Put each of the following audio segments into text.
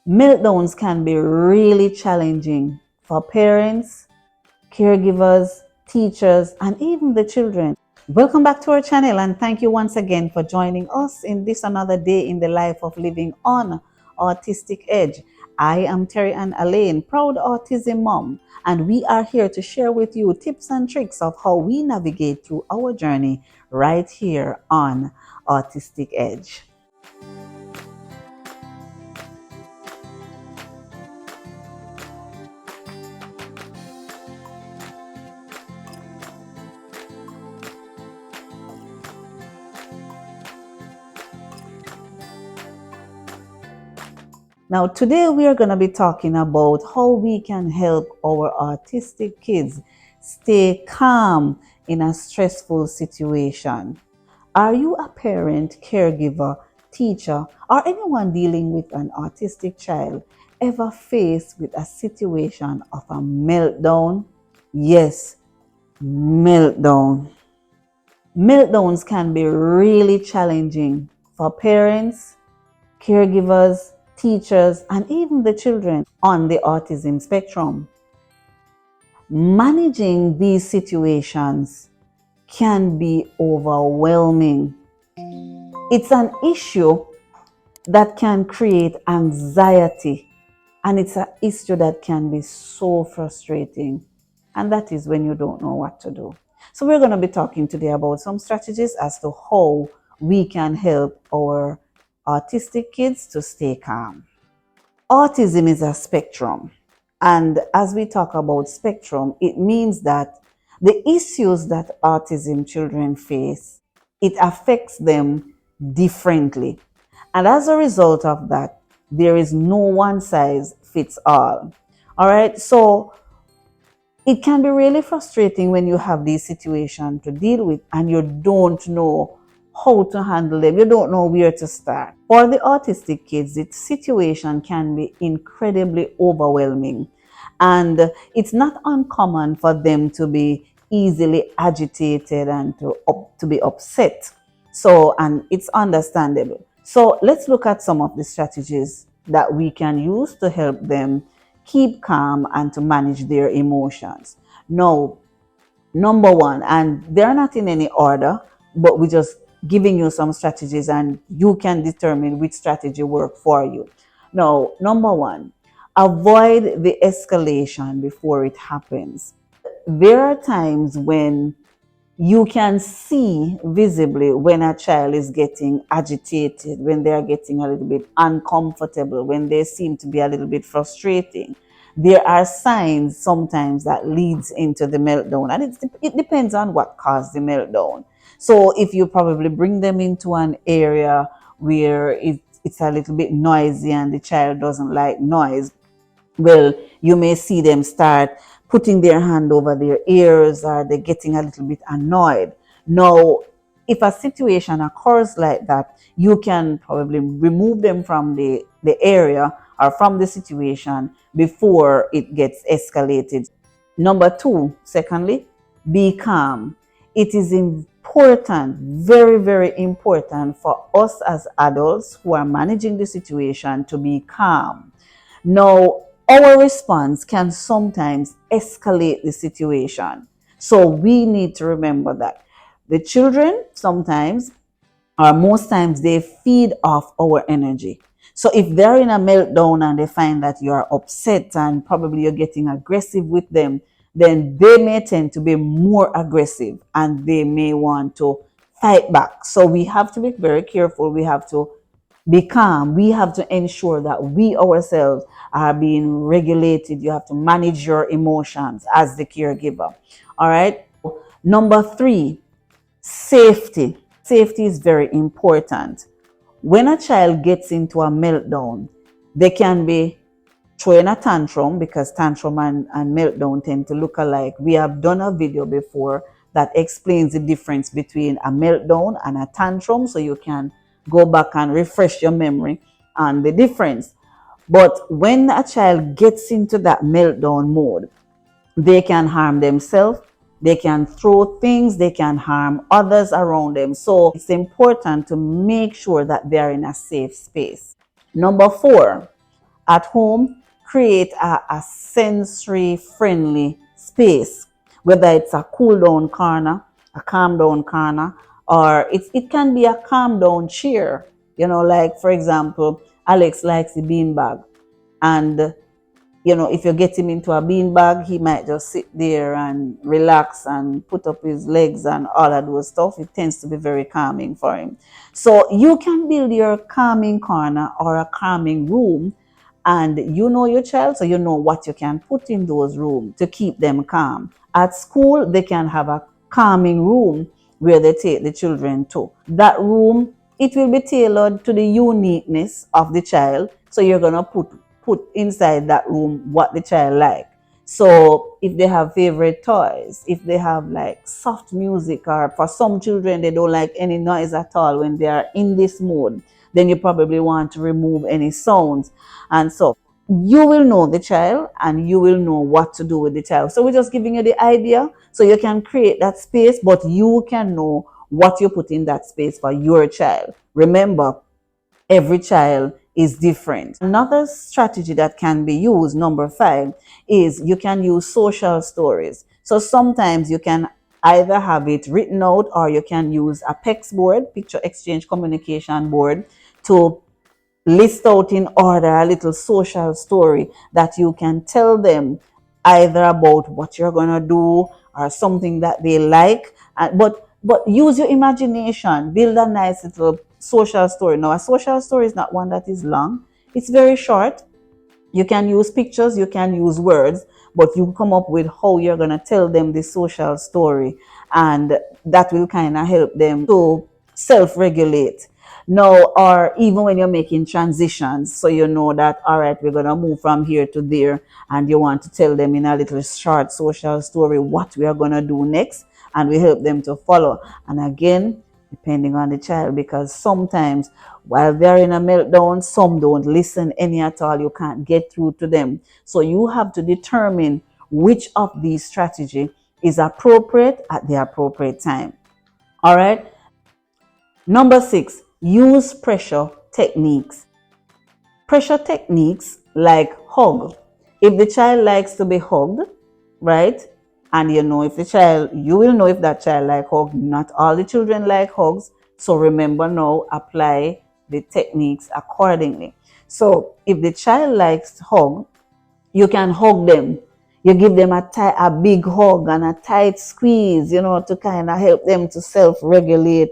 Meltdowns can be really challenging for parents, caregivers, teachers, and even the children. Welcome back to our channel, and thank you once again for joining us in this another day in the life of living on Autistic Edge. I am Terry Ann Alain, proud autism mom, and we are here to share with you tips and tricks of how we navigate through our journey right here on Autistic Edge. Now, today we are going to be talking about how we can help our autistic kids stay calm in a stressful situation. Are you a parent, caregiver, teacher, or anyone dealing with an autistic child ever faced with a situation of a meltdown? Yes, meltdown. Meltdowns can be really challenging for parents, caregivers, teachers, and even the children on the autism spectrum. Managing these situations can be overwhelming. It's an issue that can create anxiety, and it's an issue that can be so frustrating. And that is when you don't know what to do. So, we're going to be talking today about some strategies as to how we can help our autistic kids to stay calm. Autism is a spectrum. And as we talk about spectrum, it means that the issues that autism children face, it affects them differently. And as a result of that, there is no one size fits all. All right. So it can be really frustrating when you have these situations to deal with and you don't know how to handle them. You don't know where to start. For the autistic kids, the situation can be incredibly overwhelming. And it's not uncommon for them to be easily agitated and to be upset. So, and it's understandable. So let's look at some of the strategies that we can use to help them keep calm and to manage their emotions. Now, number one, and they're not in any order, but we're just giving you some strategies and you can determine which strategy work for you. Now, number one, avoid the escalation before it happens. There are times when you can see visibly when a child is getting agitated, when they are getting a little bit uncomfortable, when they seem to be a little bit frustrating. There are signs sometimes that leads into the meltdown, and it depends on what caused the meltdown. So if you probably bring them into an area where it's a little bit noisy and the child doesn't like noise, well, you may see them start putting their hand over their ears, or they're getting a little bit annoyed. Now, if a situation occurs like that, you can probably remove them from the area or from the situation before it gets escalated. Number two, secondly, be calm. It is important, very, very important for us as adults who are managing the situation to be calm. Now, our response can sometimes escalate the situation. So we need to remember that the children sometimes, or most times, they feed off our energy. So if they're in a meltdown and they find that you're upset and probably you're getting aggressive with them, then they may tend to be more aggressive and they may want to fight back. So we have to be very careful. We have to be calm. We have to ensure that we ourselves are being regulated. You have to manage your emotions as the caregiver. All right. Number three, safety. Safety is very important. When a child gets into a meltdown, they can be throwing a tantrum, because tantrum and meltdown tend to look alike. We have done a video before that explains the difference between a meltdown and a tantrum, so you can go back and refresh your memory on the difference. But when a child gets into that meltdown mode, they can harm themselves, they can throw things, they can harm others around them. So it's important to make sure that they are in a safe space. Number four, At home, create a sensory friendly space, whether it's a cool down corner, a calm down corner, or it can be a calm down chair. Like for example, Alex likes the beanbag, and if you get him into a beanbag, he might just sit there and relax and put up his legs and all of those stuff. It tends to be very calming for him. So you can build your calming corner or a calming room, and you know your child, so you know what you can put in those rooms to keep them calm. At school, they can have a calming room where they take the children to. That room, it will be tailored to the uniqueness of the child. So you're gonna put inside that room what the child like. So if they have favorite toys, if they have like soft music, or for some children they don't like any noise at all when they are in this mode, then you probably want to remove any sounds. And so you will know the child and you will know what to do with the child. So we're just giving you the idea so you can create that space, but you can know what you put in that space for your child. Remember, every child is different. Another strategy that can be used, number 5, is you can use social stories. So sometimes you can either have it written out, or you can use a PEX board, picture exchange communication board, to list out in order a little social story that you can tell them, either about what you're going to do or something that they like. But use your imagination, build a nice little social story. Now, a social story is not one that is long, it's very short. You can use pictures, you can use words, but you come up with how you're going to tell them the social story, and that will kind of help them to self-regulate. Now, or even when you're making transitions, so you know that, all right, we're going to move from here to there, and you want to tell them in a little short social story what we are going to do next, and we help them to follow. And again, depending on the child, because sometimes while they're in a meltdown, some don't listen any at all. You can't get through to them. So you have to determine which of these strategies is appropriate at the appropriate time. All right. Number 6, use pressure techniques. Pressure techniques like hug. If the child likes to be hugged, right? And if the child, you will know if that child like hug. Not all the children like hugs. So remember now, apply the techniques accordingly. So if the child likes hug, you can hug them. You give them a big hug and a tight squeeze, to kind of help them to self-regulate.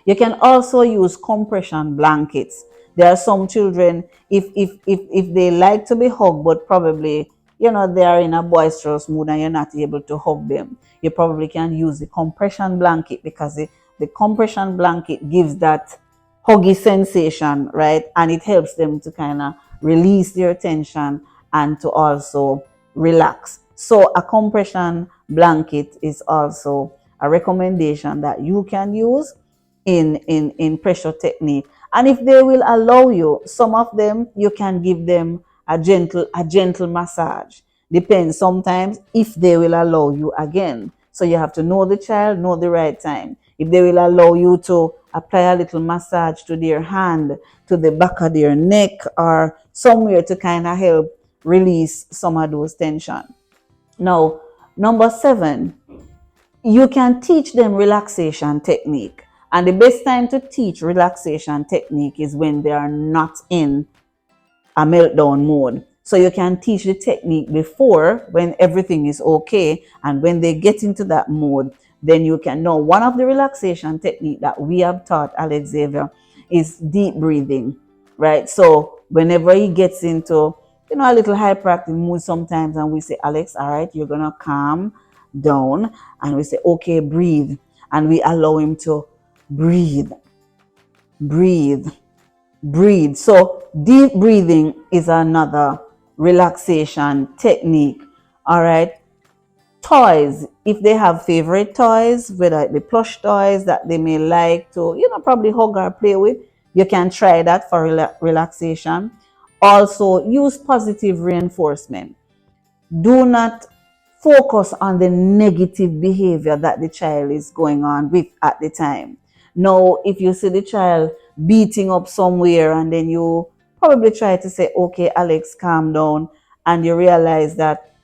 You can also use compression blankets. There are some children, if they like to be hugged, but probably they are in a boisterous mood and you're not able to hug them, you probably can use the compression blanket, because the compression blanket gives that huggy sensation, right? And it helps them to kind of release their tension and to also relax. So a compression blanket is also a recommendation that you can use in pressure technique. And if they will allow you, some of them, you can give them a gentle massage. Depends sometimes if they will allow you again. So you have to know the child, know the right time. If they will allow you to apply a little massage to their hand, to the back of their neck, or somewhere to kind of help release some of those tension. Now, number 7, you can teach them relaxation technique. And the best time to teach relaxation technique is when they are not in a meltdown mode. So you can teach the technique before, when everything is okay, and when they get into that mode, then you can know. One of the relaxation technique that we have taught Alex Xavier is deep breathing, right? So whenever he gets into a little hyperactive mood sometimes, and we say, Alex, all right, you're gonna calm down, and we say, okay, breathe, and we allow him to breathe, breathe, breathe. So deep breathing is another relaxation technique. All right. Toys, if they have favorite toys, whether it be plush toys that they may like to probably hug or play with, you can try that for relaxation. Also, use positive reinforcement. Do not focus on the negative behavior that the child is going on with at the time. Now, if you see the child beating up somewhere, and then you probably try to say, okay, Alex, calm down. And you realize that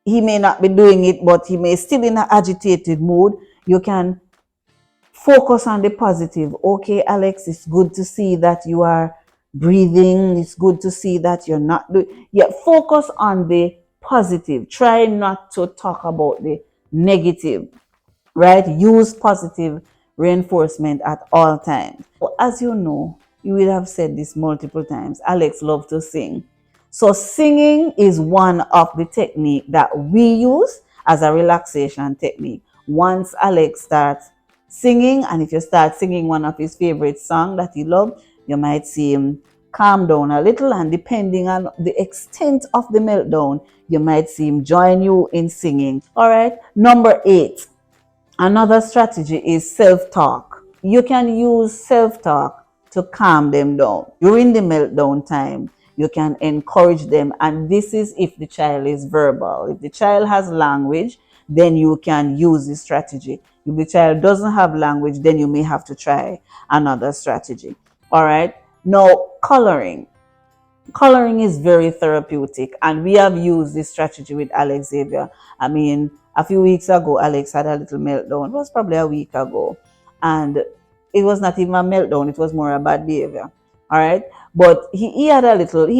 he may not be doing it, but he may still in an agitated mood. You can focus on the positive. Okay, Alex, it's good to see that you are breathing. It's good to see that you're not doing. Yeah, focus on the positive. Try not to talk about the negative, right? Use positive reinforcement at all times. As you know, you will have said this multiple times. Alex loves to sing. So singing is one of the technique that we use as a relaxation technique. Once Alex starts singing, and if you start singing one of his favorite songs that he loves, you might see him calm down a little, and depending on the extent of the meltdown, you might see him join you in singing. All right. Number 8. Another strategy is self-talk. You can use self-talk to calm them down. During the meltdown time, you can encourage them, and this is if the child is verbal. If the child has language, then you can use this strategy. If the child doesn't have language, then you may have to try another strategy. All right. Now, coloring. Coloring is very therapeutic, and we have used this strategy with Alex Xavier. I mean, a few weeks ago, Alex had a little meltdown. It was probably a week ago, and it was not even a meltdown, it was more a bad behavior. All right. But he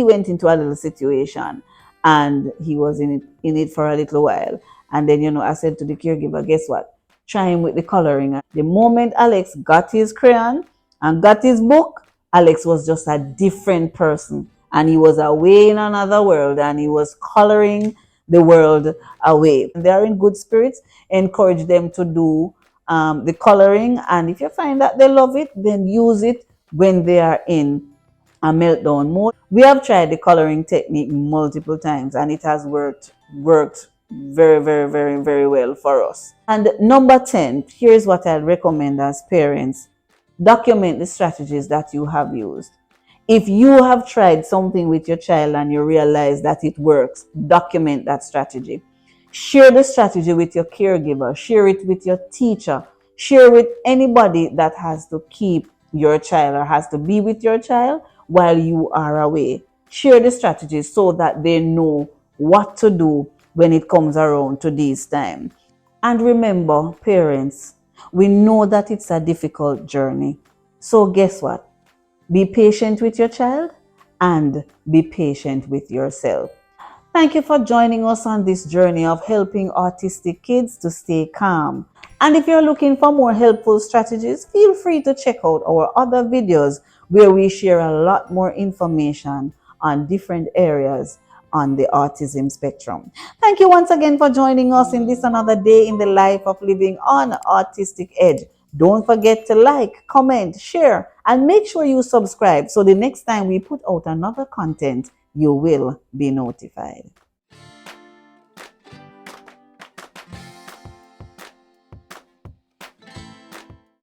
went into a little situation, and he was in it for a little while. And then, I said to the caregiver, guess what? Try him with the coloring. The moment Alex got his crayon and got his book, Alex was just a different person, and he was away in another world, and he was coloring the world away. They are in good spirits. Encourage them to do the coloring, and if you find that they love it, then use it when they are in a meltdown mode. We have tried the coloring technique multiple times, and it has worked very, very, very, very well for us. And number 10, here's what I recommend as parents: document the strategies that you have used. If you have tried something with your child and you realize that it works, document that strategy. Share the strategy with your caregiver, share it with your teacher, share with anybody that has to keep your child or has to be with your child while you are away. Share the strategy so that they know what to do when it comes around to these times. And remember, parents, we know that it's a difficult journey. So guess what? Be patient with your child and be patient with yourself. Thank you for joining us on this journey of helping autistic kids to stay calm. And if you're looking for more helpful strategies, feel free to check out our other videos where we share a lot more information on different areas on the autism spectrum. Thank you once again for joining us in this another day in the life of living on Autistic Edge. Don't forget to like, comment, share, and make sure you subscribe so the next time we put out another content, you will be notified.